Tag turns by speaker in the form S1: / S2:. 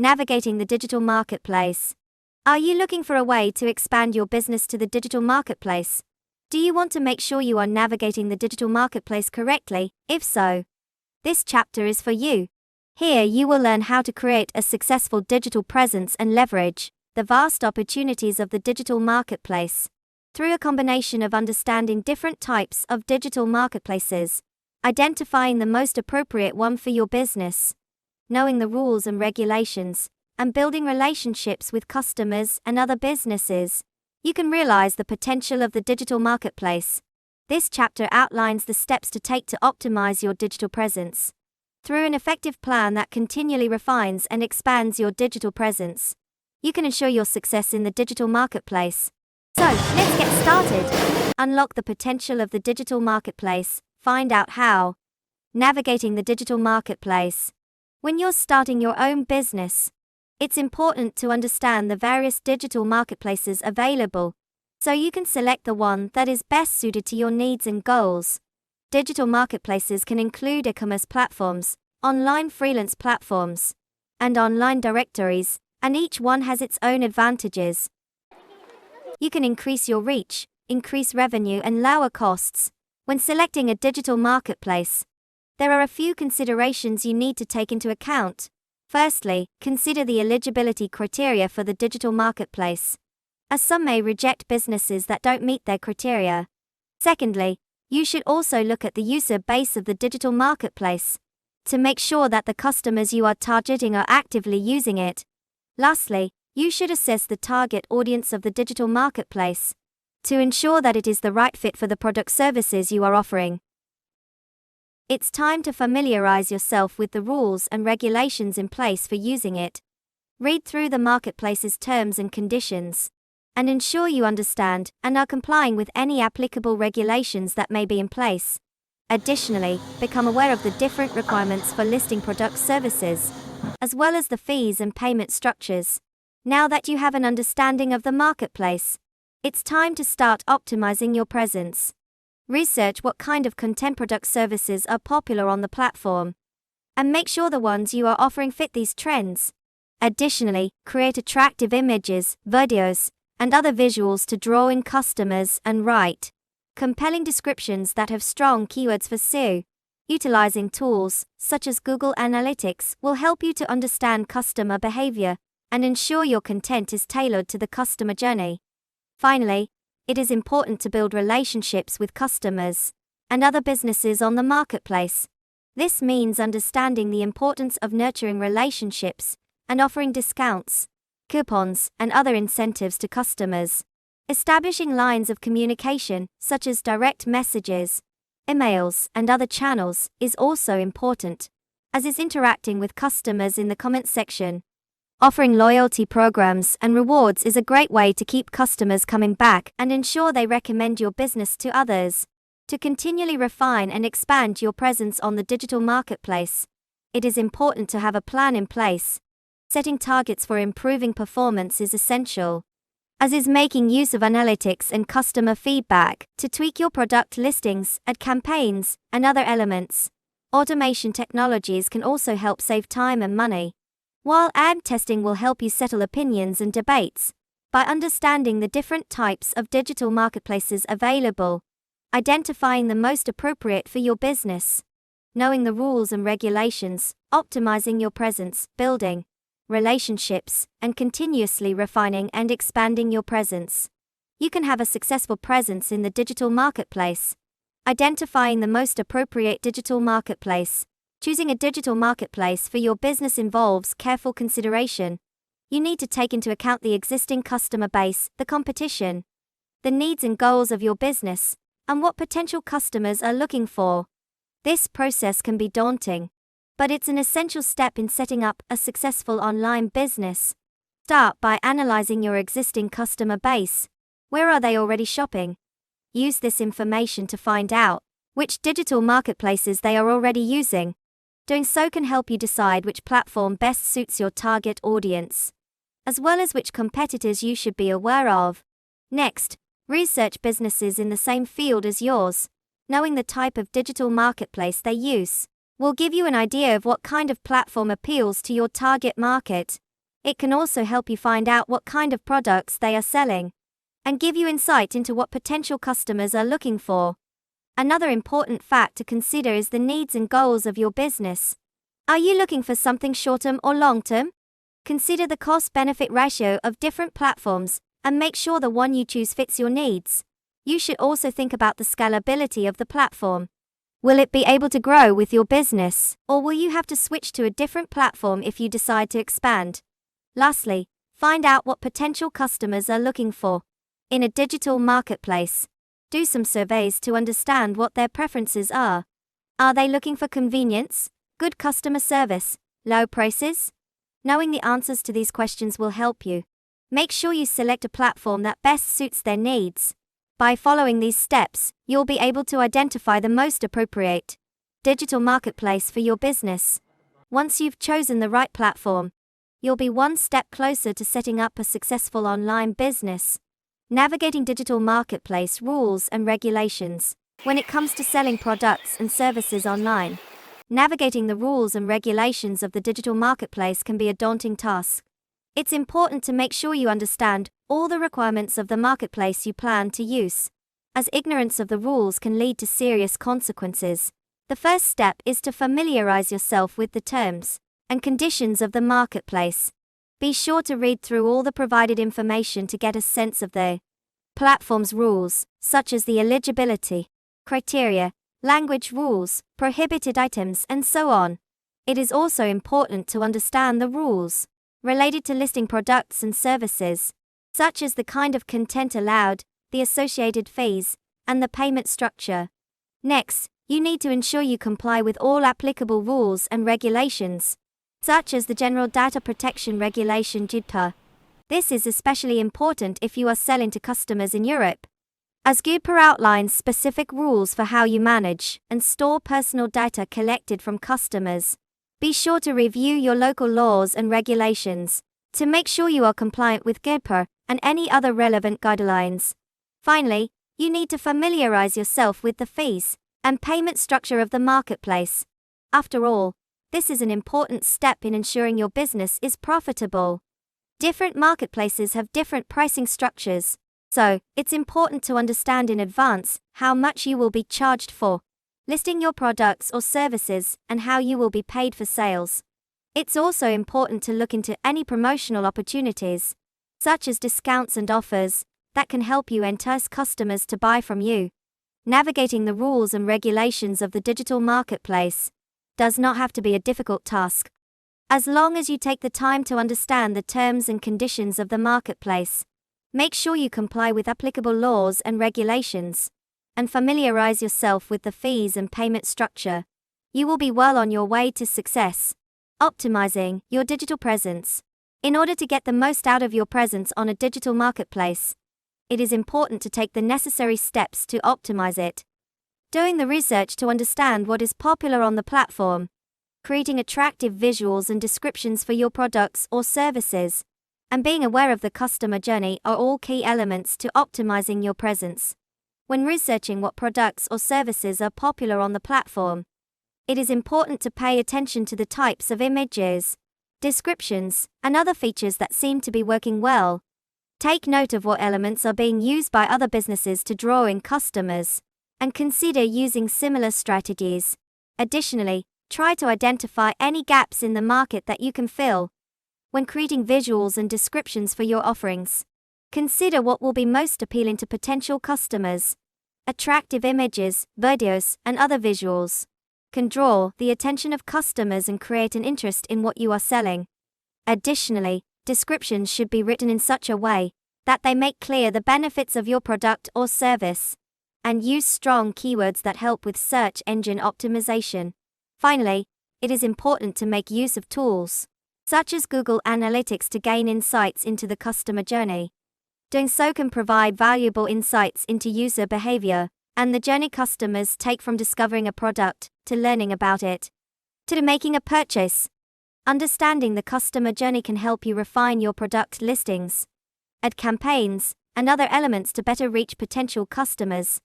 S1: Navigating the digital marketplace. Are you looking for a way to expand your business to the digital marketplace? Do you want to make sure you are navigating the digital marketplace correctly? If so, this chapter is for you. Here you will learn how to create a successful digital presence and leverage the vast opportunities of the digital marketplace. Through a combination of understanding different types of digital marketplaces, identifying the most appropriate one for your business, knowing the rules and regulations, and building relationships with customers and other businesses, you can realize the potential of the digital marketplace. This chapter outlines the steps to take to optimize your digital presence. Through an effective plan that continually refines and expands your digital presence, you can ensure your success in the digital marketplace. So, let's get started. Unlock the potential of the digital marketplace. Find out how. Navigating the digital marketplace. When you're starting your own business, it's important to understand the various digital marketplaces available, so you can select the one that is best suited to your needs and goals. Digital marketplaces can include e-commerce platforms, online freelance platforms, and online directories, and each one has its own advantages. You can increase your reach, increase revenue, and lower costs when selecting a digital marketplace. There are a few considerations you need to take into account. Firstly, consider the eligibility criteria for the digital marketplace, as some may reject businesses that don't meet their criteria. Secondly, you should also look at the user base of the digital marketplace to make sure that the customers you are targeting are actively using it. Lastly, you should assess the target audience of the digital marketplace to ensure that it is the right fit for the product services you are offering. It's time to familiarize yourself with the rules and regulations in place for using it. Read through the marketplace's terms and conditions, and ensure you understand and are complying with any applicable regulations that may be in place. Additionally, become aware of the different requirements for listing product services, as well as the fees and payment structures. Now that you have an understanding of the marketplace, it's time to start optimizing your presence. Research what kind of content product services are popular on the platform, and make sure the ones you are offering fit these trends. Additionally, create attractive images, videos, and other visuals to draw in customers and write compelling descriptions that have strong keywords for SEO. Utilizing tools such as Google Analytics will help you to understand customer behavior and ensure your content is tailored to the customer journey. Finally, it is important to build relationships with customers and other businesses on the marketplace. This means understanding the importance of nurturing relationships and offering discounts, coupons, and other incentives to customers. Establishing lines of communication, such as direct messages, emails, and other channels, is also important, as is interacting with customers in the comments section. Offering loyalty programs and rewards is a great way to keep customers coming back and ensure they recommend your business to others. To continually refine and expand your presence on the digital marketplace, it is important to have a plan in place. Setting targets for improving performance is essential, as is making use of analytics and customer feedback to tweak your product listings, ad campaigns, and other elements. Automation technologies can also help save time and money, while ad testing will help you settle opinions and debates. By understanding the different types of digital marketplaces available, identifying the most appropriate for your business, knowing the rules and regulations, optimizing your presence, building relationships, and continuously refining and expanding your presence, you can have a successful presence in the digital marketplace. Identifying the most appropriate digital marketplace. Choosing a digital marketplace for your business involves careful consideration. You need to take into account the existing customer base, the competition, the needs and goals of your business, and what potential customers are looking for. This process can be daunting, but it's an essential step in setting up a successful online business. Start by analyzing your existing customer base. Where are they already shopping? Use this information to find out which digital marketplaces they are already using. Doing so can help you decide which platform best suits your target audience, as well as which competitors you should be aware of. Next, research businesses in the same field as yours. Knowing the type of digital marketplace they use will give you an idea of what kind of platform appeals to your target market. It can also help you find out what kind of products they are selling and give you insight into what potential customers are looking for. Another important fact to consider is the needs and goals of your business. Are you looking for something short-term or long-term? Consider the cost-benefit ratio of different platforms and make sure the one you choose fits your needs. You should also think about the scalability of the platform. Will it be able to grow with your business, or will you have to switch to a different platform if you decide to expand? Lastly, find out what potential customers are looking for in a digital marketplace. Do some surveys to understand what their preferences are. Are they looking for convenience, good customer service, low prices? Knowing the answers to these questions will help you. Make sure you select a platform that best suits their needs. By following these steps, you'll be able to identify the most appropriate digital marketplace for your business. Once you've chosen the right platform, you'll be one step closer to setting up a successful online business. Navigating digital marketplace rules and regulations. When it comes to selling products and services online, navigating the rules and regulations of the digital marketplace can be a daunting task. It's important to make sure you understand all the requirements of the marketplace you plan to use, as ignorance of the rules can lead to serious consequences. The first step is to familiarize yourself with the terms and conditions of the marketplace. Be sure to read through all the provided information to get a sense of the platform's rules, such as the eligibility criteria, language rules, prohibited items, and so on. It is also important to understand the rules related to listing products and services, such as the kind of content allowed, the associated fees, and the payment structure. Next, you need to ensure you comply with all applicable rules and regulations, such as the General Data Protection Regulation (GDPR). This is especially important if you are selling to customers in Europe, as GDPR outlines specific rules for how you manage and store personal data collected from customers. Be sure to review your local laws and regulations to make sure you are compliant with GDPR and any other relevant guidelines. Finally, you need to familiarize yourself with the fees and payment structure of the marketplace. After all, this is an important step in ensuring your business is profitable. Different marketplaces have different pricing structures, so it's important to understand in advance how much you will be charged for listing your products or services and how you will be paid for sales. It's also important to look into any promotional opportunities, such as discounts and offers, that can help you entice customers to buy from you. Navigating the rules and regulations of the digital marketplace does not have to be a difficult task. As long as you take the time to understand the terms and conditions of the marketplace, make sure you comply with applicable laws and regulations, and familiarize yourself with the fees and payment structure, you will be well on your way to success. Optimizing your digital presence. In order to get the most out of your presence on a digital marketplace, it is important to take the necessary steps to optimize it. Doing the research to understand what is popular on the platform, creating attractive visuals and descriptions for your products or services, and being aware of the customer journey are all key elements to optimizing your presence. When researching what products or services are popular on the platform, it is important to pay attention to the types of images, descriptions, and other features that seem to be working well. Take note of what elements are being used by other businesses to draw in customers, and consider using similar strategies. Additionally, try to identify any gaps in the market that you can fill. When creating visuals and descriptions for your offerings, consider what will be most appealing to potential customers. Attractive images, videos, and other visuals can draw the attention of customers and create an interest in what you are selling. Additionally, descriptions should be written in such a way that they make clear the benefits of your product or service, and use strong keywords that help with search engine optimization. Finally, it is important to make use of tools such as Google Analytics to gain insights into the customer journey. Doing so can provide valuable insights into user behavior and the journey customers take from discovering a product to learning about it to making a purchase. Understanding the customer journey can help you refine your product listings, add campaigns, and other elements to better reach potential customers.